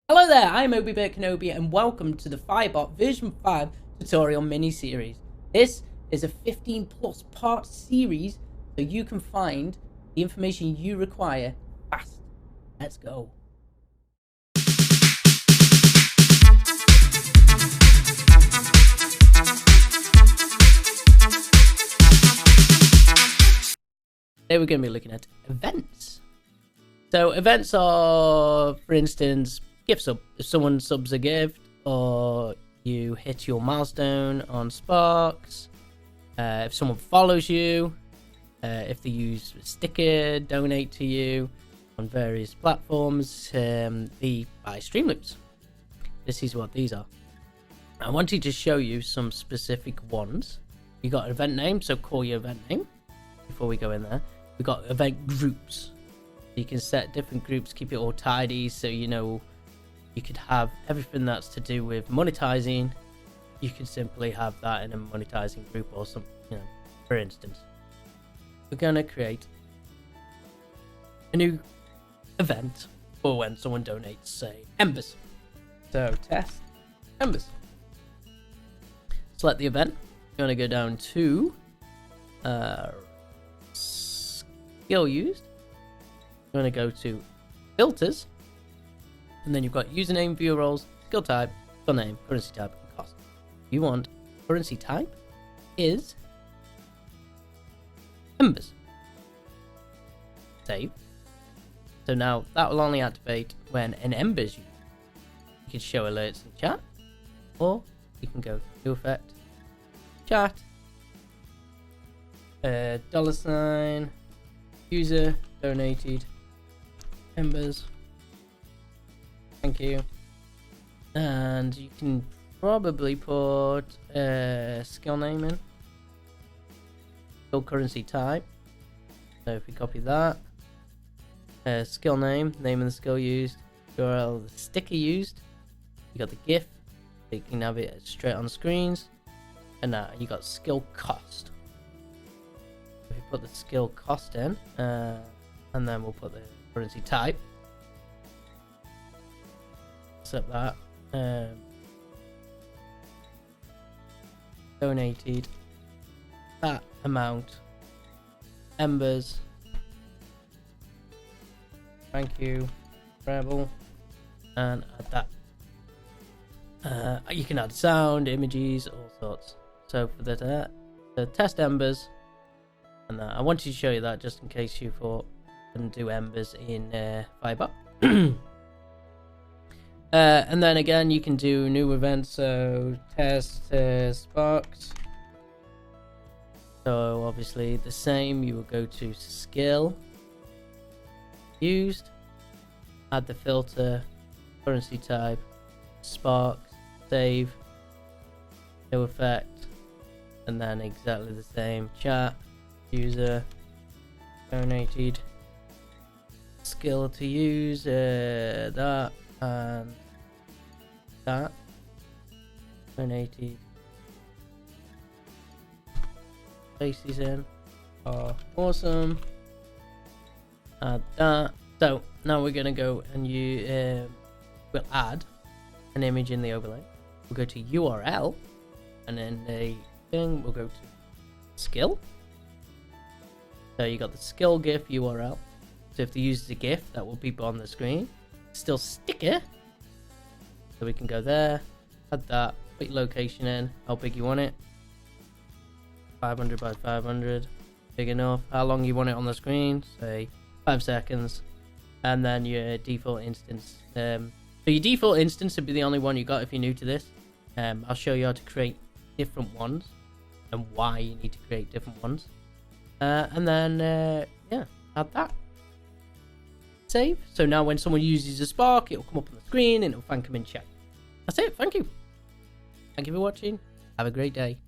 Hello there, I'm Kenobi and welcome to the Firebot V5 tutorial mini-series. This is a 15 plus part series so you can find the information you require fast. Let's go. Today we're going to be looking at events. So events are, for instance, gift sub. If someone subs a gift, or you hit your milestone on Sparks, if someone follows you, if they use a sticker, donate to you on various platforms, they buy Streamloops. This is what these are. I wanted to show you some specific ones. You got an event name, so call your event name before we go in there. We got event groups. You can set different groups, keep it all tidy, so you know you could have everything that's to do with monetizing. You could simply have that in a monetizing group or something, you know, for instance. We're going to create a new event for when someone donates, say, Embers. So test Embers. Select the event. You're going to go down to skill used. You're going to go to filters, and then you've got username, viewer roles, skill type, skill name, currency type, and cost. You want currency type is Embers. Save. So now that will only activate when an Embers used. You can show alerts in chat, or you can go to effect, chat, $, user donated Embers, thank you. And you can probably put skill name in, skill currency type. So if we copy that, skill name of the skill used, URL the sticker used, you got the GIF, so you can have it straight on screens, and now you got skill cost. If you put the skill cost in, and then we'll put the currency type. Accept that. Donated that amount. Embers. Thank you. Rebel. And add that. You can add sound, images, all sorts. So for the test Embers. And I wanted to show you that just in case you thought couldn't do Embers in Firebot. And then again, you can do new events. So test Sparks. So obviously the same. You will go to skill used, add the filter, currency type, Sparks, save, no effect, and then exactly the same. Chat, user donated, skill to use, that and that, donated, place these in, are awesome, add that. So now we're gonna go and we'll add an image in the overlay. We'll go to URL, and then the thing we'll go to skill. So you got the skill GIF URL. So if the user's a GIF, that will be on the screen. Still sticker. So we can go there, add that, put your location in, how big you want it. 500 by 500, big enough. How long you want it on the screen, say 5 seconds. And then your default instance. So your default instance would be the only one you got if you're new to this. I'll show you how to create different ones and why you need to create different ones. And then, yeah, add that. Save. So now when someone uses a Spark, it'll come up on the screen and it'll thank them in chat. That's it. Thank you. Thank you for watching. Have a great day.